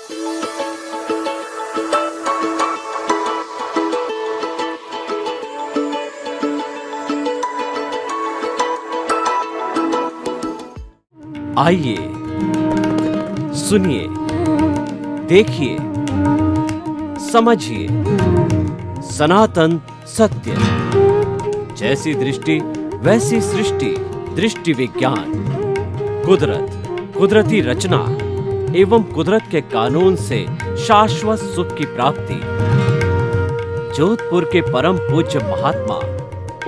आइए, सुनिए, देखिए, समझिए सनातन सत्य। जैसी दृष्टि वैसी सृष्टि, दृष्टि विज्ञान। कुदरत, कुदरती रचना एवं कुदरत के कानून से शाश्वत सुख की प्राप्ति। जोधपुर के परम पूज्य महात्मा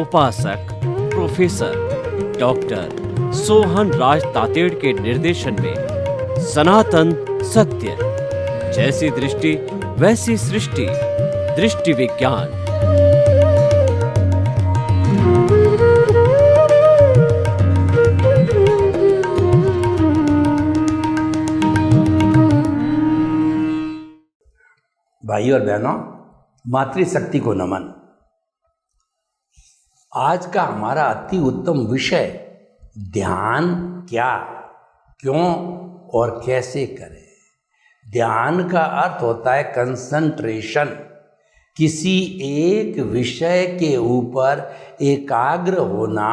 उपासक प्रोफेसर डॉक्टर सोहन राज तातेड़ के निर्देशन में सनातन सत्य। जैसी दृष्टि वैसी सृष्टि, दृष्टि विज्ञान। भाई और बहनों, मातृशक्ति को नमन। आज का हमारा अति उत्तम विषय ध्यान क्या, क्यों और कैसे करें। ध्यान का अर्थ होता है कंसंट्रेशन, किसी एक विषय के ऊपर एकाग्र होना,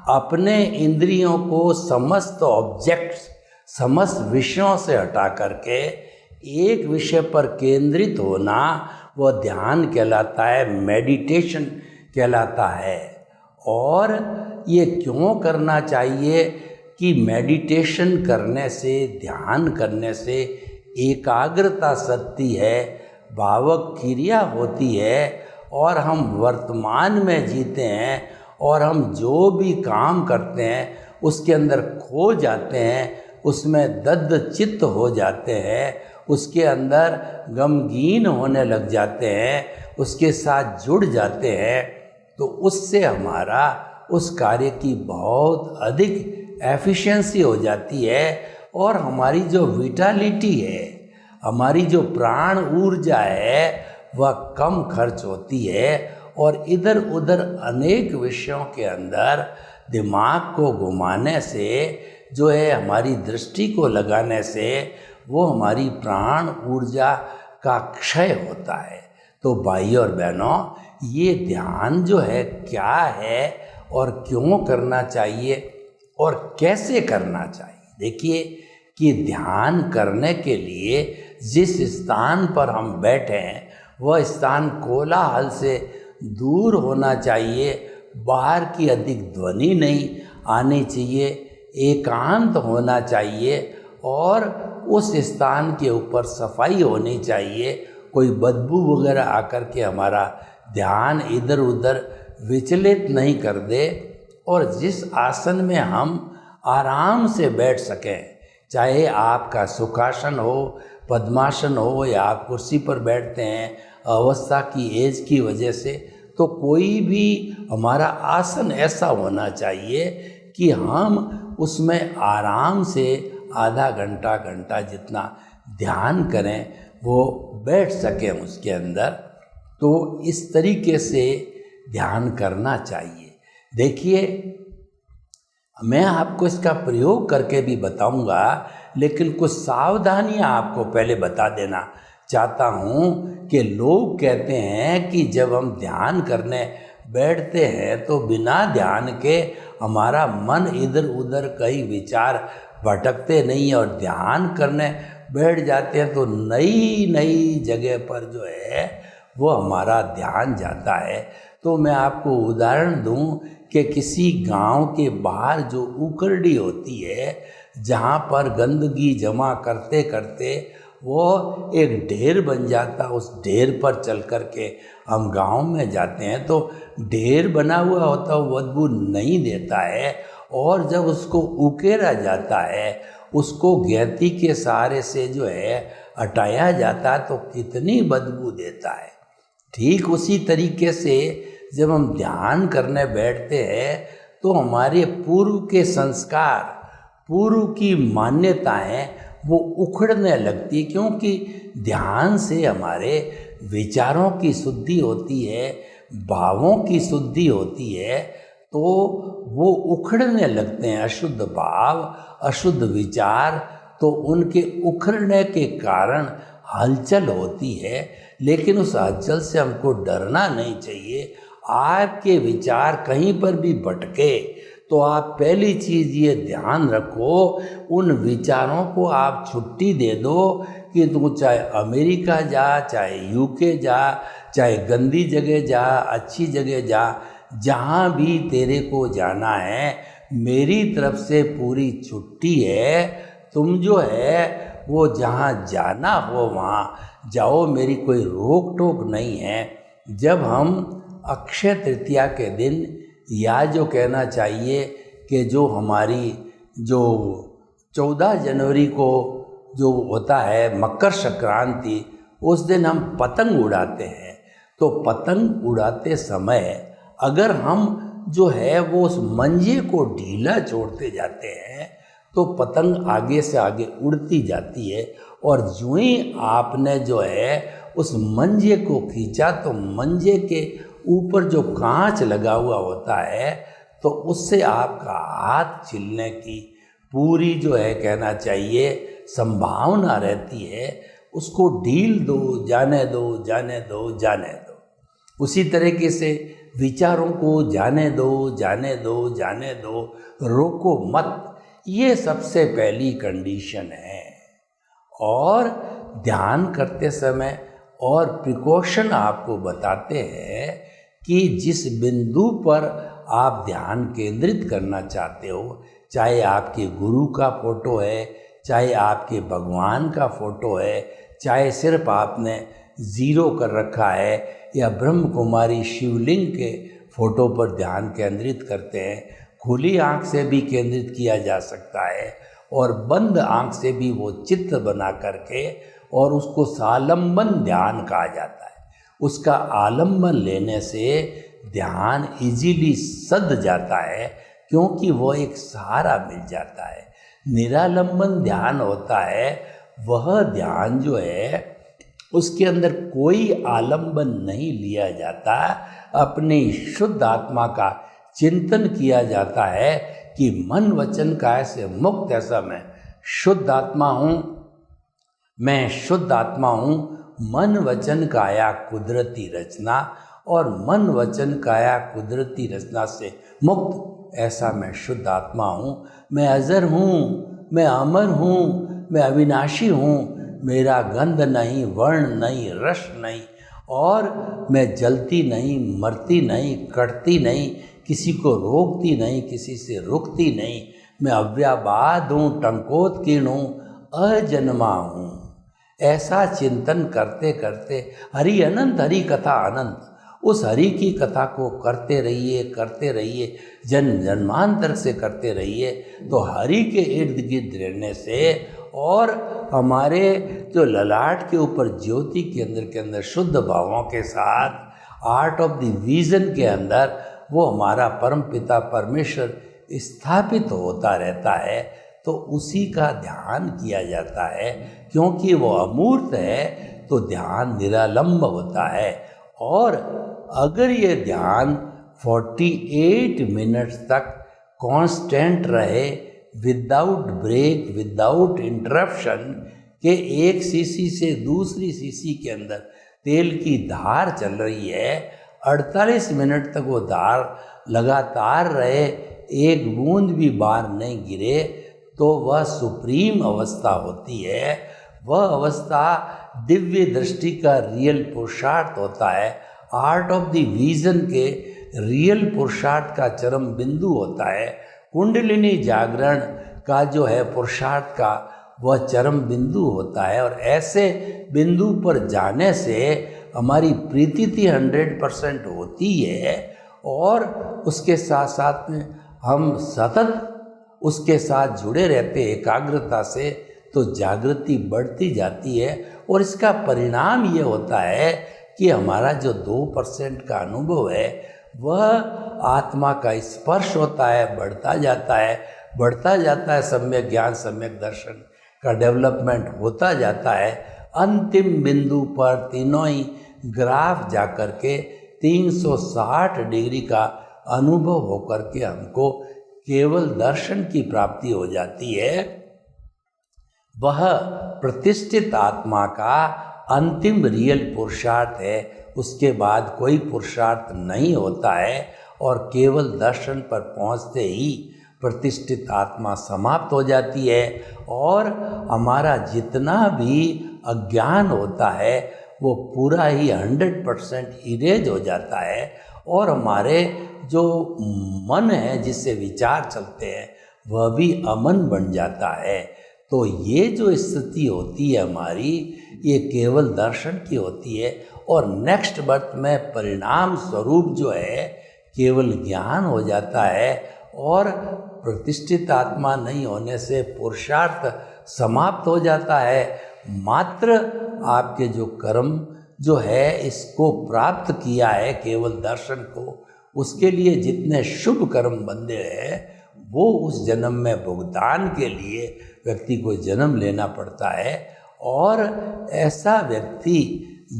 अपने इंद्रियों को समस्त ऑब्जेक्ट्स, समस्त विषयों से हटा करके एक विषय पर केंद्रित होना, वह ध्यान कहलाता है, मेडिटेशन कहलाता है। और ये क्यों करना चाहिए कि मेडिटेशन करने से, ध्यान करने से एकाग्रता सधती है, भावक क्रिया होती है और हम वर्तमान में जीते हैं और हम जो भी काम करते हैं उसके अंदर खो जाते हैं, उसमें दद्द चित्त हो जाते हैं, उसके अंदर गमगीन होने लग जाते हैं, उसके साथ जुड़ जाते हैं। तो उससे हमारा उस कार्य की बहुत अधिक एफिशिएंसी हो जाती है और हमारी जो विटालिटी है, हमारी जो प्राण ऊर्जा है, वह कम खर्च होती है और इधर उधर अनेक विषयों के अंदर दिमाग को घुमाने से, जो है हमारी दृष्टि को लगाने से, वो हमारी प्राण ऊर्जा का क्षय होता है। तो भाई और बहनों, ये ध्यान जो है क्या है और क्यों करना चाहिए और कैसे करना चाहिए। देखिए कि ध्यान करने के लिए जिस स्थान पर हम बैठे हैं वह स्थान कोलाहल से दूर होना चाहिए, बाहर की अधिक ध्वनि नहीं आनी चाहिए, एकांत होना चाहिए और उस स्थान के ऊपर सफाई होनी चाहिए, कोई बदबू वगैरह आकर के हमारा ध्यान इधर उधर विचलित नहीं कर दे। और जिस आसन में हम आराम से बैठ सकें, चाहे आपका सुखासन हो, पद्मासन हो या आप कुर्सी पर बैठते हैं अवस्था की, एज की वजह से, तो कोई भी हमारा आसन ऐसा होना चाहिए कि हम उसमें आराम से आधा घंटा, घंटा जितना ध्यान करें वो बैठ सकें उसके अंदर। तो इस तरीके से ध्यान करना चाहिए। देखिए, मैं आपको इसका प्रयोग करके भी बताऊंगा, लेकिन कुछ सावधानियां आपको पहले बता देना चाहता हूं कि लोग कहते हैं कि जब हम ध्यान करने बैठते हैं तो बिना ध्यान के हमारा मन इधर उधर कई विचार भटकते नहीं और ध्यान करने बैठ जाते हैं तो नई नई जगह पर जो है वो हमारा ध्यान जाता है। तो मैं आपको उदाहरण दूं कि किसी गांव के बाहर जो उकरडी होती है, जहां पर गंदगी जमा करते करते वो एक ढेर बन जाता, उस ढेर पर चल कर के हम गांव में जाते हैं तो ढेर बना हुआ होता है, वो बदबू नहीं देता है। और जब उसको उकेरा जाता है, उसको गैती के सहारे से जो है हटाया जाता है तो कितनी बदबू देता है। ठीक उसी तरीके से जब हम ध्यान करने बैठते हैं तो हमारे पूर्व के संस्कार, पूर्व की मान्यताएं वो उखड़ने लगती, क्योंकि ध्यान से हमारे विचारों की शुद्धि होती है, भावों की शुद्धि होती है, तो वो उखड़ने लगते हैं। अशुद्ध भाव, अशुद्ध विचार तो उनके उखड़ने के कारण हलचल होती है, लेकिन उस हलचल से हमको डरना नहीं चाहिए। आपके विचार कहीं पर भी भटके तो आप पहली चीज़ ये ध्यान रखो, उन विचारों को आप छुट्टी दे दो कि तू चाहे अमेरिका जा, चाहे यूके जा, चाहे गंदी जगह जा, अच्छी जगह जा, जहाँ भी तेरे को जाना है मेरी तरफ से पूरी छुट्टी है। तुम जो है वो जहाँ जाना हो वहाँ जाओ, मेरी कोई रोक टोक नहीं है। जब हम अक्षय तृतीया के दिन, या जो कहना चाहिए कि जो हमारी जो 14 जनवरी को जो होता है मकर संक्रांति, उस दिन हम पतंग उड़ाते हैं। तो पतंग उड़ाते समय अगर हम जो है वो उस मंजे को ढीला छोड़ते जाते हैं तो पतंग आगे से आगे उड़ती जाती है, और जो ही आपने जो है उस मंजे को खींचा तो मंजे के ऊपर जो कांच लगा हुआ होता है तो उससे आपका हाथ छिलने की पूरी जो है कहना चाहिए संभावना रहती है। उसको ढील दो, जाने दो, जाने दो, जाने दो। उसी तरीके से विचारों को जाने दो, जाने दो, जाने दो, रोको मत। ये सबसे पहली कंडीशन है। और ध्यान करते समय और प्रिकॉशन आपको बताते हैं कि जिस बिंदु पर आप ध्यान केंद्रित करना चाहते हो, चाहे आपके गुरु का फोटो है, चाहे आपके भगवान का फोटो है, चाहे सिर्फ आपने ज़ीरो कर रखा है या ब्रह्म कुमारी शिवलिंग के फोटो पर ध्यान केंद्रित करते हैं, खुली आंख से भी केंद्रित किया जा सकता है और बंद आंख से भी वो चित्र बना करके, और उसको सालंबन ध्यान कहा जाता है। उसका आलंबन लेने से ध्यान इजीली सध जाता है, क्योंकि वो एक सहारा मिल जाता है। निरालंबन ध्यान होता है वह ध्यान जो है उसके अंदर कोई आलंबन नहीं लिया जाता, अपनी शुद्ध आत्मा का चिंतन किया जाता है कि मन वचन काय से मुक्त, ऐसा मैं शुद्ध आत्मा हूँ, मैं शुद्ध आत्मा हूँ। मन वचन काया कुदरती रचना, और मन वचन काया कुदरती रचना से मुक्त, ऐसा मैं शुद्ध आत्मा हूँ। मैं अजर हूँ, मैं अमर हूँ, मैं अविनाशी हूँ, मेरा गंध नहीं, वर्ण नहीं, रस नहीं, और मैं जलती नहीं, मरती नहीं, कटती नहीं, किसी को रोकती नहीं, किसी से रुकती नहीं। मैं अव्याबाद हूँ, टंकोत्कीर्ण हूँ, अजन्मा हूँ। ऐसा चिंतन करते करते हरि अनंत, हरि कथा अनंत, उस हरि की कथा को करते रहिए, करते रहिए, जन्म जन्मांतर से करते रहिए। तो हरि के इर्द गिर्द रहने से और हमारे जो ललाट के ऊपर ज्योति के अंदर शुद्ध भावों के साथ आर्ट ऑफ द विजन के अंदर वो हमारा परम पिता परमेश्वर स्थापित होता रहता है। तो उसी का ध्यान किया जाता है, क्योंकि वो अमूर्त है तो ध्यान निरालंब होता है। और अगर ये ध्यान 48 मिनट्स तक कांस्टेंट रहे, विदाउट ब्रेक, विदाउट इंटरप्शन, के एक सीसी से दूसरी सीसी के अंदर तेल की धार चल रही है, 48 मिनट तक वो धार लगातार रहे, एक बूंद भी बाहर नहीं गिरे, तो वह सुप्रीम अवस्था होती है। वह अवस्था दिव्य दृष्टि का रियल पुरुषार्थ होता है, आर्ट ऑफ द विजन के रियल पुरुषार्थ का चरम बिंदु होता है। कुंडलिनी जागरण का जो है पुरुषार्थ का वह चरम बिंदु होता है। और ऐसे बिंदु पर जाने से हमारी प्रीति 100% होती है, और उसके साथ साथ में हम सतत उसके साथ जुड़े रहते एकाग्रता से, तो जागृति बढ़ती जाती है। और इसका परिणाम ये होता है कि हमारा जो 2% का अनुभव है वह आत्मा का स्पर्श होता है, बढ़ता जाता है, बढ़ता जाता है, सम्यक ज्ञान, सम्यक दर्शन का डेवलपमेंट होता जाता है। अंतिम बिंदु पर तीनों ही ग्राफ जाकर के 360 डिग्री का अनुभव होकर के हमको केवल दर्शन की प्राप्ति हो जाती है। वह प्रतिष्ठित आत्मा का अंतिम रियल पुरुषार्थ है। उसके बाद कोई पुरुषार्थ नहीं होता है और केवल दर्शन पर पहुंचते ही प्रतिष्ठित आत्मा समाप्त हो जाती है और हमारा जितना भी अज्ञान होता है वो पूरा ही 100% इरेज हो जाता है और हमारे जो मन है जिससे विचार चलते हैं वह भी अमन बन जाता है। तो ये जो स्थिति होती है हमारी, ये केवल दर्शन की होती है और नेक्स्ट बर्थ में परिणाम स्वरूप जो है केवल ज्ञान हो जाता है और प्रतिष्ठित आत्मा नहीं होने से पुरुषार्थ समाप्त हो जाता है। मात्र आपके जो कर्म जो है इसको प्राप्त किया है केवल दर्शन को, उसके लिए जितने शुभ कर्म बंधे हैं वो उस जन्म में भुगतान के लिए व्यक्ति को जन्म लेना पड़ता है। और ऐसा व्यक्ति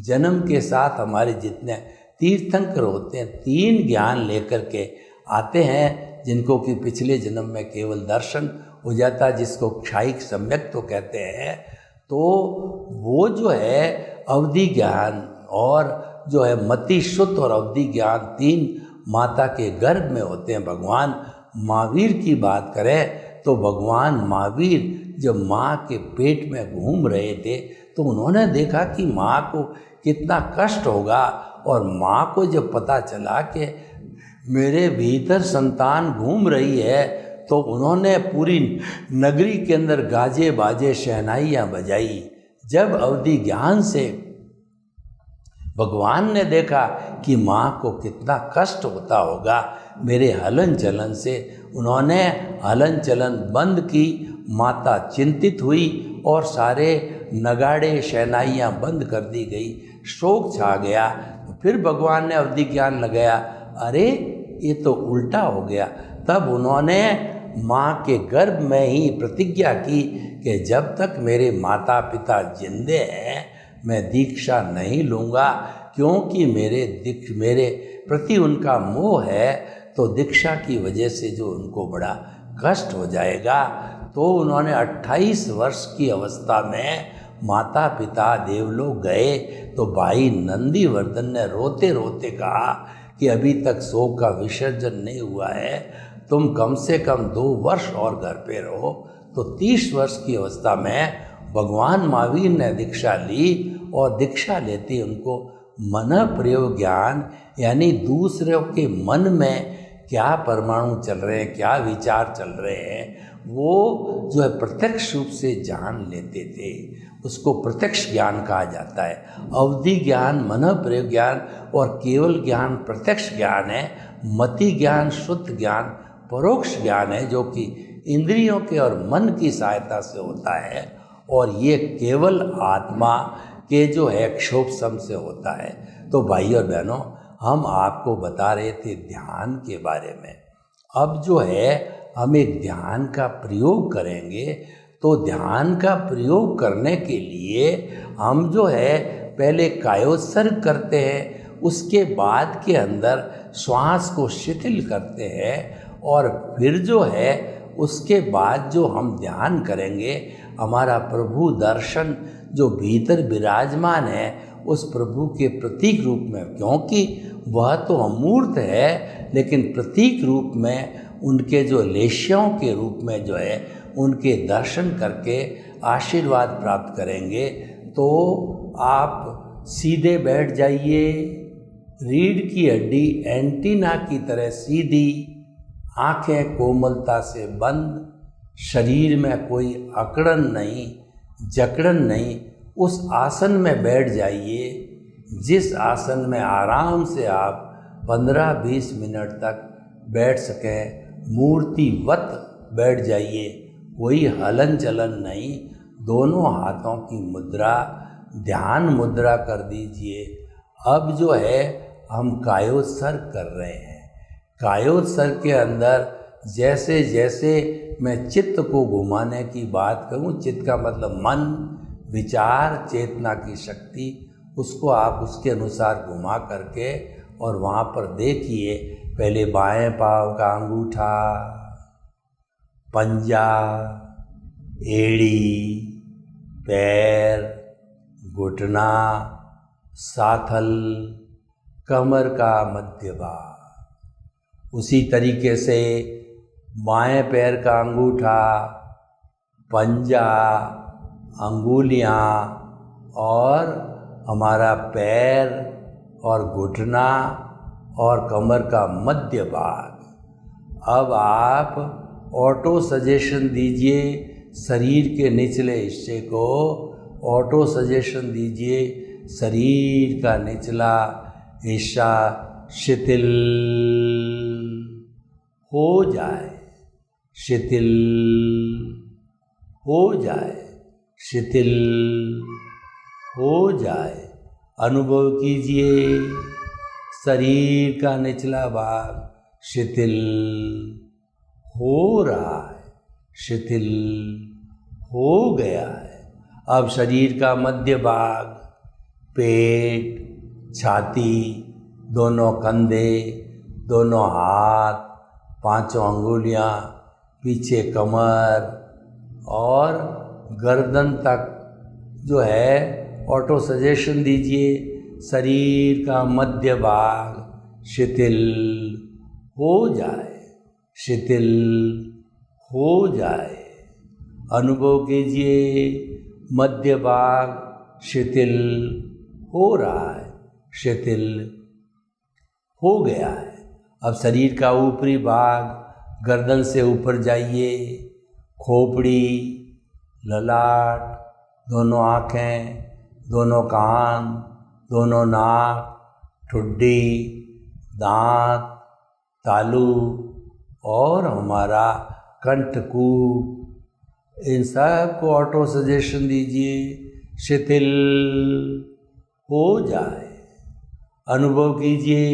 जन्म के साथ हमारे जितने तीर्थंकर होते हैं 3 ज्ञान लेकर के आते हैं, जिनको कि पिछले जन्म में केवल दर्शन हो जाता है, जिसको क्षायिक सम्यक तो कहते हैं। तो वो जो है अवधि ज्ञान और जो है मति शुद्ध और अवधि ज्ञान 3 माता के गर्भ में होते हैं। भगवान महावीर की बात करें तो भगवान महावीर जब माँ के पेट में घूम रहे थे तो उन्होंने देखा कि माँ को कितना कष्ट होगा और माँ को जब पता चला कि मेरे भीतर संतान घूम रही है तो उन्होंने पूरी नगरी के अंदर गाजे बाजे शहनाइयाँ बजाई। जब अवधि ज्ञान से भगवान ने देखा कि माँ को कितना कष्ट होता होगा मेरे हलन चलन से, उन्होंने हलन चलन बंद की। माता चिंतित हुई और सारे नगाड़े शहनाइयाँ बंद कर दी गई, शोक छा गया। फिर भगवान ने अवधि ज्ञान लगाया, अरे ये तो उल्टा हो गया। तब उन्होंने माँ के गर्भ में ही प्रतिज्ञा की कि जब तक मेरे माता पिता जिंदे हैं मैं दीक्षा नहीं लूँगा, क्योंकि मेरे प्रति उनका मोह है तो दीक्षा की वजह से जो उनको बड़ा कष्ट हो जाएगा। तो उन्होंने 28 वर्ष की अवस्था में माता पिता देवलोक गए तो भाई नंदीवर्धन ने रोते रोते कहा कि अभी तक शोक का विसर्जन नहीं हुआ है, तुम कम से कम 2 वर्ष और घर पे रहो। तो 30 वर्ष की अवस्था में भगवान महावीर ने दीक्षा ली और दीक्षा लेते उनको मन प्रयोग ज्ञान यानी दूसरों के मन में क्या परमाणु चल रहे हैं, क्या विचार चल रहे हैं, वो जो है प्रत्यक्ष रूप से जान लेते थे। उसको प्रत्यक्ष ज्ञान कहा जाता है। अवधि ज्ञान मन प्रयोग ज्ञान और केवल ज्ञान प्रत्यक्ष ज्ञान है। मति ज्ञान शुद्ध ज्ञान परोक्ष ज्ञान है जो कि इंद्रियों के और मन की सहायता से होता है और ये केवल आत्मा के जो है क्षोभ सम से होता है। तो भाई और बहनों, हम आपको बता रहे थे ध्यान के बारे में। अब जो है हम एक ध्यान का प्रयोग करेंगे। तो ध्यान का प्रयोग करने के लिए हम जो है पहले कायोत्सर्ग करते हैं, उसके बाद के अंदर श्वास को शिथिल करते हैं और फिर जो है उसके बाद जो हम ध्यान करेंगे हमारा प्रभु दर्शन जो भीतर विराजमान है उस प्रभु के प्रतीक रूप में, क्योंकि वह तो अमूर्त है लेकिन प्रतीक रूप में उनके जो लेश्यों के रूप में जो है उनके दर्शन करके आशीर्वाद प्राप्त करेंगे। तो आप सीधे बैठ जाइए, रीढ़ की हड्डी एंटीना की तरह सीधी, आंखें कोमलता से बंद, शरीर में कोई अकड़न नहीं जकड़न नहीं। उस आसन में बैठ जाइए जिस आसन में आराम से आप 15-20 मिनट तक बैठ सकें। मूर्तिवत बैठ जाइए, कोई हलन चलन नहीं, दोनों हाथों की मुद्रा ध्यान मुद्रा कर दीजिए। अब जो है हम कायोत्सर्ग कर रहे हैं। कायोत्सर्ग के अंदर जैसे जैसे मैं चित्त को घुमाने की बात करूं, चित्त का मतलब मन, विचार, चेतना की शक्ति, उसको आप उसके अनुसार घुमा करके और वहाँ पर देखिए पहले बाएं पाँव का अंगूठा, पंजा, एड़ी, पैर, घुटना, साथल, कमर का मध्य भाग। उसी तरीके से बाएं पैर का अंगूठा, पंजा, अंगुलियां और हमारा पैर और घुटना और कमर का मध्य भाग। अब आप ऑटो सजेशन दीजिए, शरीर के निचले हिस्से को ऑटो सजेशन दीजिए, शरीर का निचला हिस्सा शिथिल हो जाए, शिथिल हो जाए, शिथिल हो जाए। अनुभव कीजिए शरीर का निचला भाग शिथिल हो रहा है, शिथिल हो गया है। अब शरीर का मध्य भाग, पेट, छाती, दोनों कंधे, दोनों हाथ, पांचों अंगुलियां, पीछे कमर और गर्दन तक जो है ऑटो सजेशन दीजिए, शरीर का मध्य भाग शिथिल हो जाए, शिथिल हो जाए। अनुभव कीजिए मध्य भाग शिथिल हो रहा है, शिथिल हो गया है। अब शरीर का ऊपरी भाग, गर्दन से ऊपर जाइए, खोपड़ी, ललाट, दोनों आँखें, दोनों कान, दोनों नाक, ठुड्डी, दांत, तालू और हमारा कंठकूट, इन सब को ऑटो सजेशन दीजिए, शिथिल हो जाए। अनुभव कीजिए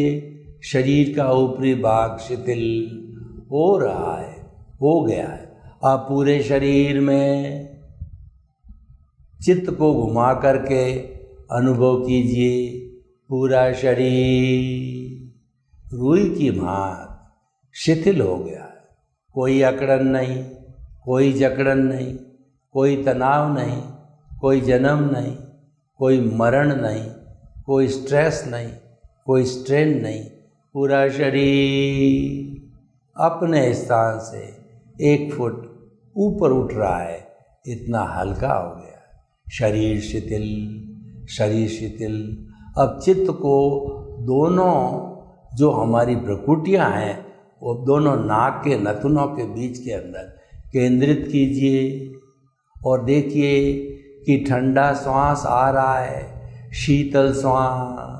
शरीर का ऊपरी भाग शिथिल हो रहा है, हो गया है। आप पूरे शरीर में चित्त को घुमा करके अनुभव कीजिए, पूरा शरीर रुई की भांति शिथिल हो गया है। कोई अकड़न नहीं, कोई जकड़न नहीं, कोई तनाव नहीं, कोई जन्म नहीं, कोई मरण नहीं, कोई स्ट्रेस नहीं, कोई स्ट्रेन नहीं। पूरा शरीर अपने स्थान से 1 फुट ऊपर उठ रहा है, इतना हल्का हो गया। शरीर शिथिल, शरीर शिथिल। अब चित्त को दोनों जो हमारी प्रकृतियाँ हैं वो दोनों नाक के नथुनों के बीच के अंदर केंद्रित कीजिए और देखिए कि ठंडा श्वास आ रहा है, शीतल श्वास,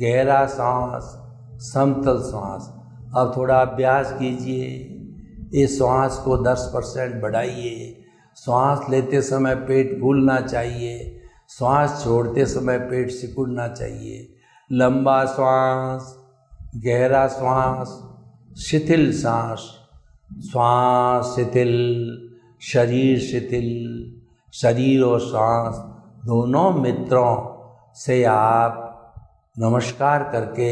गहरा श्वास, समतल श्वास। अब थोड़ा अभ्यास कीजिए, इस श्वास को 10% बढ़ाइए। श्वास लेते समय पेट फूलना चाहिए, श्वास छोड़ते समय पेट सिकुड़ना चाहिए। लंबा श्वास, गहरा श्वास, शिथिल सांस, श्वास शिथिल, शरीर शिथिल। शरीर और सांस दोनों मित्रों से आप नमस्कार करके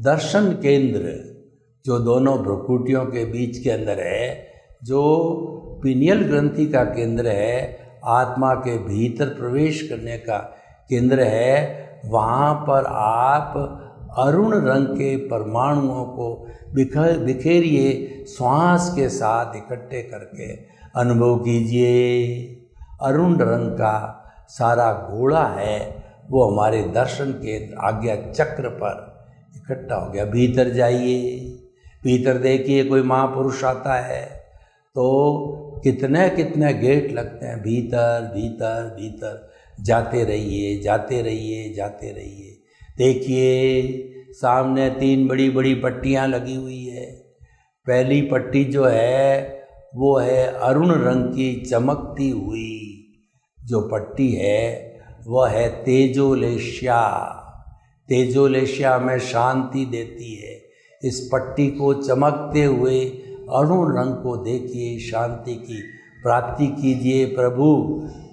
दर्शन केंद्र जो दोनों भ्रुकुटियों के बीच के अंदर है, जो पीनियल ग्रंथि का केंद्र है, आत्मा के भीतर प्रवेश करने का केंद्र है, वहाँ पर आप अरुण रंग के परमाणुओं को बिखेरिए, श्वास के साथ इकट्ठे करके अनुभव कीजिए। अरुण रंग का सारा घोड़ा है वो हमारे दर्शन केंद्र आज्ञा चक्र पर इकट्ठा हो गया। भीतर जाइए, भीतर देखिए कोई महापुरुष आता है तो कितने कितने गेट लगते हैं, भीतर भीतर भीतर जाते रहिए, जाते रहिए, जाते रहिए। देखिए सामने 3 बड़ी बड़ी पट्टियाँ लगी हुई है। पहली पट्टी जो है वो है अरुण रंग की चमकती हुई जो पट्टी है वह है तेजोलेशिया। तेजोलेशिया में शांति देती है। इस पट्टी को चमकते हुए अरुण रंग को देखिए, शांति की प्राप्ति कीजिए। प्रभु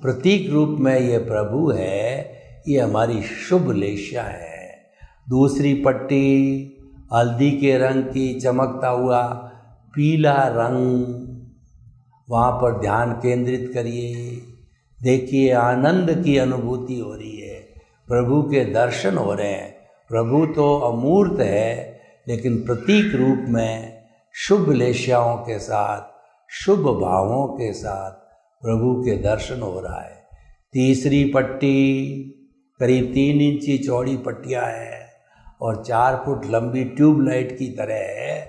प्रतीक रूप में ये प्रभु है, ये हमारी शुभ लेशिया है। दूसरी पट्टी हल्दी के रंग की चमकता हुआ पीला रंग, वहाँ पर ध्यान केंद्रित करिए। देखिए आनंद की अनुभूति हो रही है, प्रभु के दर्शन हो रहे हैं। प्रभु तो अमूर्त है, लेकिन प्रतीक रूप में शुभ लेशाओं के साथ, शुभ भावों के साथ प्रभु के दर्शन हो रहा है। तीसरी पट्टी करीब 3 इंची चौड़ी पट्टियाँ है और 4 फुट लंबी ट्यूबलाइट की तरह है।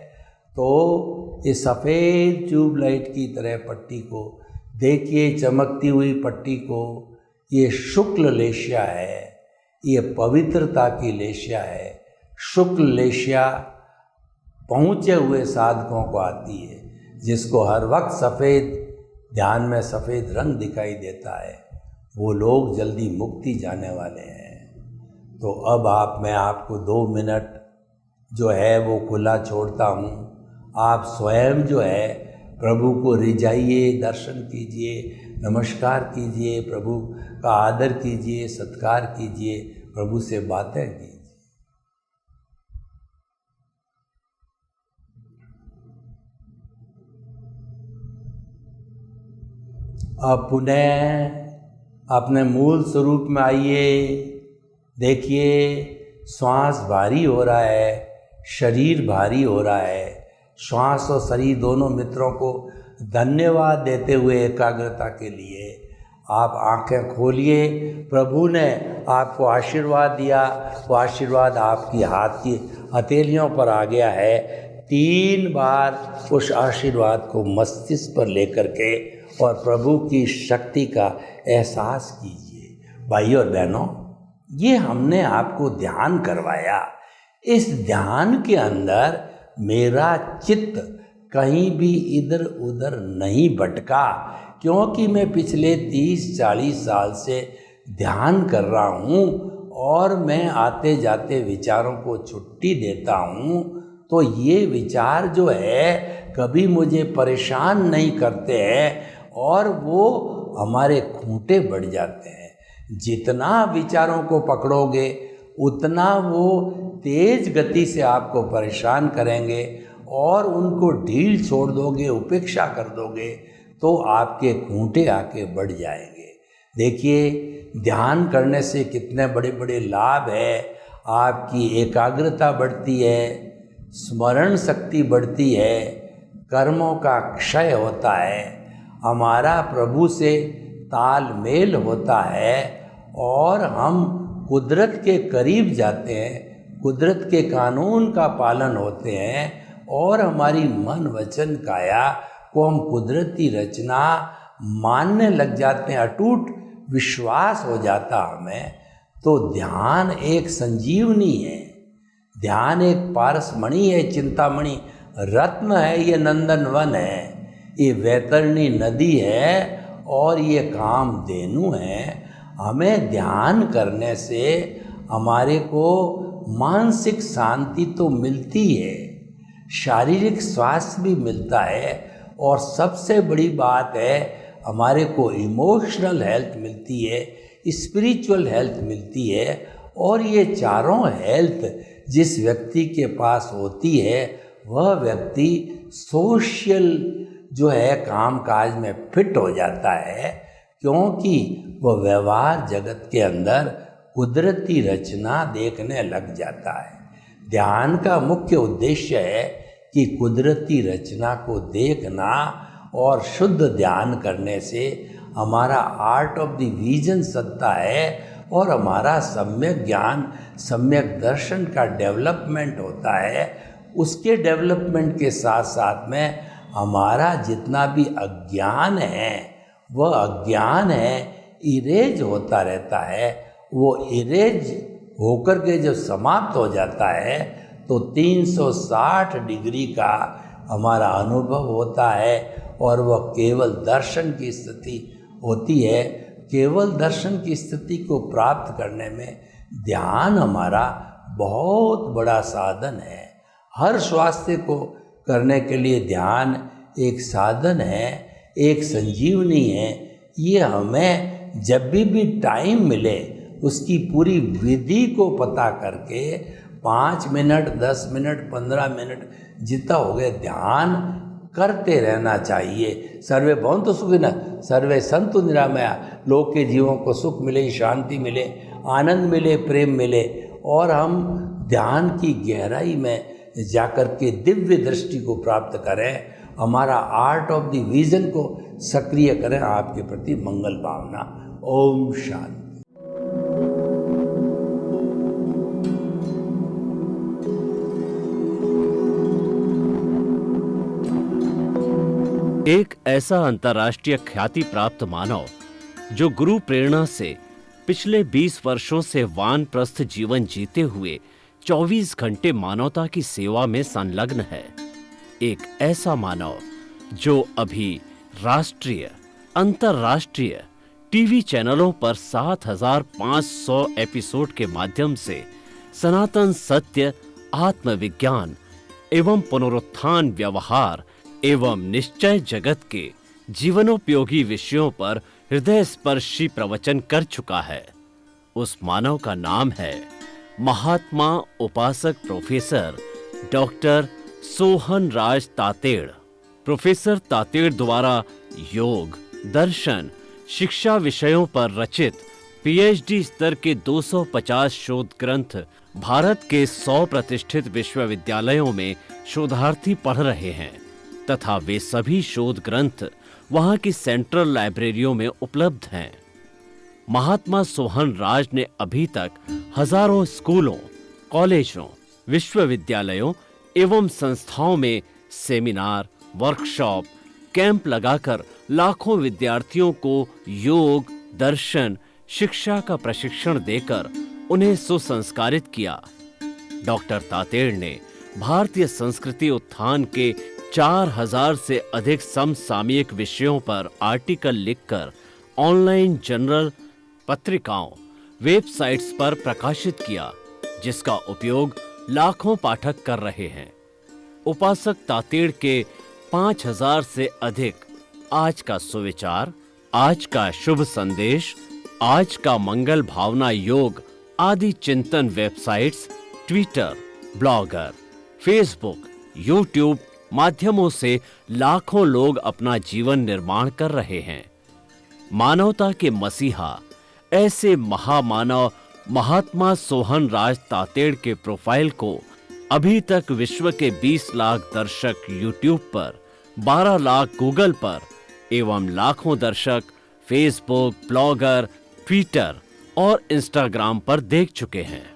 तो इस सफ़ेद ट्यूबलाइट की तरह पट्टी को देखिए, चमकती हुई पट्टी को। ये शुक्ल लेशिया है, ये पवित्रता की लेशिया है। शुक्ल लेशिया पहुँचे हुए साधकों को आती है, जिसको हर वक्त सफ़ेद, ध्यान में सफ़ेद रंग दिखाई देता है। वो लोग जल्दी मुक्ति जाने वाले हैं। तो अब मैं आपको 2 मिनट जो है वो खुला छोड़ता हूँ। आप स्वयं जो है प्रभु को रिझाइए, दर्शन कीजिए, नमस्कार कीजिए, प्रभु का आदर कीजिए, सत्कार कीजिए, प्रभु से बातें कीजिए। अब पुनः अपने मूल स्वरूप में आइए। देखिए श्वास भारी हो रहा है, शरीर भारी हो रहा है। श्वास और शरीर दोनों मित्रों को धन्यवाद देते हुए एकाग्रता के लिए आप आंखें खोलिए। प्रभु ने आपको आशीर्वाद दिया, वो आशीर्वाद आपकी हाथ की हथेलियों पर आ गया है। 3 बार उस आशीर्वाद को मस्तिष्क पर लेकर के और प्रभु की शक्ति का एहसास कीजिए। भाइयों और बहनों, ये हमने आपको ध्यान करवाया। इस ध्यान के अंदर मेरा चित्त कहीं भी इधर उधर नहीं भटका, क्योंकि मैं पिछले 30-40 साल से ध्यान कर रहा हूँ और मैं आते जाते विचारों को छुट्टी देता हूँ। तो ये विचार जो है कभी मुझे परेशान नहीं करते हैं और वो हमारे खूंटे बढ़ जाते हैं। जितना विचारों को पकड़ोगे उतना वो तेज गति से आपको परेशान करेंगे और उनको ढील छोड़ दोगे, उपेक्षा कर दोगे तो आपके खूंटे आके बढ़ जाएंगे। देखिए ध्यान करने से कितने बड़े बड़े लाभ है। आपकी एकाग्रता बढ़ती है, स्मरण शक्ति बढ़ती है, कर्मों का क्षय होता है, हमारा प्रभु से तालमेल होता है और हम कुदरत के करीब जाते हैं, कुदरत के कानून का पालन होते हैं और हमारी मन वचन काया को हम कुदरती रचना मानने लग जाते हैं। अटूट विश्वास हो जाता हमें। तो ध्यान एक संजीवनी है, ध्यान एक पारसमणि है, चिंतामणि रत्न है, ये नंदनवन है, ये वैतरणी नदी है और ये कामधेनु है। हमें ध्यान करने से हमारे को मानसिक शांति तो मिलती है, शारीरिक स्वास्थ्य भी मिलता है और सबसे बड़ी बात है हमारे को इमोशनल हेल्थ मिलती है, स्पिरिचुअल हेल्थ मिलती है। और ये चारों हेल्थ जिस व्यक्ति के पास होती है वह व्यक्ति सोशल जो है काम काज में फिट हो जाता है, क्योंकि वह व्यवहार जगत के अंदर कुदरती रचना देखने लग जाता है। ध्यान का मुख्य उद्देश्य है कि कुदरती रचना को देखना और शुद्ध ध्यान करने से हमारा आर्ट ऑफ द विजन सत्ता है और हमारा सम्यक ज्ञान, सम्यक दर्शन का डेवलपमेंट होता है। उसके डेवलपमेंट के साथ साथ में हमारा जितना भी अज्ञान है वह अज्ञान है इरेज होता रहता है। वो इरेज होकर के जब समाप्त हो जाता है तो 360 डिग्री का हमारा अनुभव होता है और वह केवल दर्शन की स्थिति होती है। केवल दर्शन की स्थिति को प्राप्त करने में ध्यान हमारा बहुत बड़ा साधन है। हर स्वास्थ्य को करने के लिए ध्यान एक साधन है, एक संजीवनी है। ये हमें जब भी टाइम मिले उसकी पूरी विधि को पता करके 5 मिनट, 10 मिनट, 15 मिनट जितना हो गए ध्यान करते रहना चाहिए। सर्वे भवन्तु सुखिनः, सर्वे सन्तु निरामया। लोग के जीवों को सुख मिले, शांति मिले, आनंद मिले, प्रेम मिले, और हम ध्यान की गहराई में जाकर के दिव्य दृष्टि को प्राप्त करें, हमारा आर्ट ऑफ द विजन को सक्रिय करें। आपके प्रति मंगल भावना। ओम शांति। एक ऐसा अंतर्राष्ट्रीय ख्याति प्राप्त मानव जो गुरु प्रेरणा से पिछले 20 वर्षों से वानप्रस्थ जीवन जीते हुए 24 घंटे मानवता की सेवा में संलग्न है। एक ऐसा मानव जो अभी राष्ट्रीय, अंतर्राष्ट्रीय टीवी चैनलों पर 7,500 एपिसोड के माध्यम से सनातन सत्य, आत्मविज्ञान एवं पुनरुत्थान, व्यवहार एवं निश्चय जगत के जीवनोपयोगी विषयों पर हृदय स्पर्शी प्रवचन कर चुका है। उस मानव का नाम है महात्मा उपासक प्रोफेसर डॉक्टर सोहन राज तातेड़। प्रोफेसर तातेड़ द्वारा योग, दर्शन, शिक्षा विषयों पर रचित पीएचडी स्तर के 250 शोध ग्रंथ भारत के 100 प्रतिष्ठित विश्वविद्यालयों में शोधार्थी पढ़ रहे हैं तथा वे सभी शोध ग्रंथ वहां की सेंट्रल लाइब्रेरियों में उपलब्ध हैं। महात्मा सोहन राज ने अभी तक हजारों स्कूलों, कॉलेजों, विश्वविद्यालयों एवं संस्थाओं में सेमिनार, वर्कशॉप, कैंप लगाकर लाखों विद्यार्थियों को योग, दर्शन, शिक्षा का प्रशिक्षण देकर उन्हें सुसंस्कारित किया। डॉक्टर तातेड़ ने भारतीय संस्कृति उत्थान के 4000 से अधिक समसामयिक विषयों पर आर्टिकल लिखकर ऑनलाइन जर्नल, पत्रिकाओं, वेबसाइट्स पर प्रकाशित किया, जिसका उपयोग लाखों पाठक कर रहे हैं। उपासक तातेड़ के 5000 से अधिक आज का सुविचार, आज का शुभ संदेश, आज का मंगल भावना योग आदि चिंतन websites, Twitter, blogger, Facebook, YouTube माध्यमों से लाखों लोग अपना जीवन निर्माण कर रहे हैं। मानवता के मसीहा ऐसे महामानव महात्मा सोहन राज तातेड़ के प्रोफाइल को अभी तक विश्व के 20 लाख दर्शक यूट्यूब पर, 12 लाख गूगल पर एवं लाखों दर्शक फेसबुक, ब्लॉगर, ट्विटर और इंस्टाग्राम पर देख चुके हैं।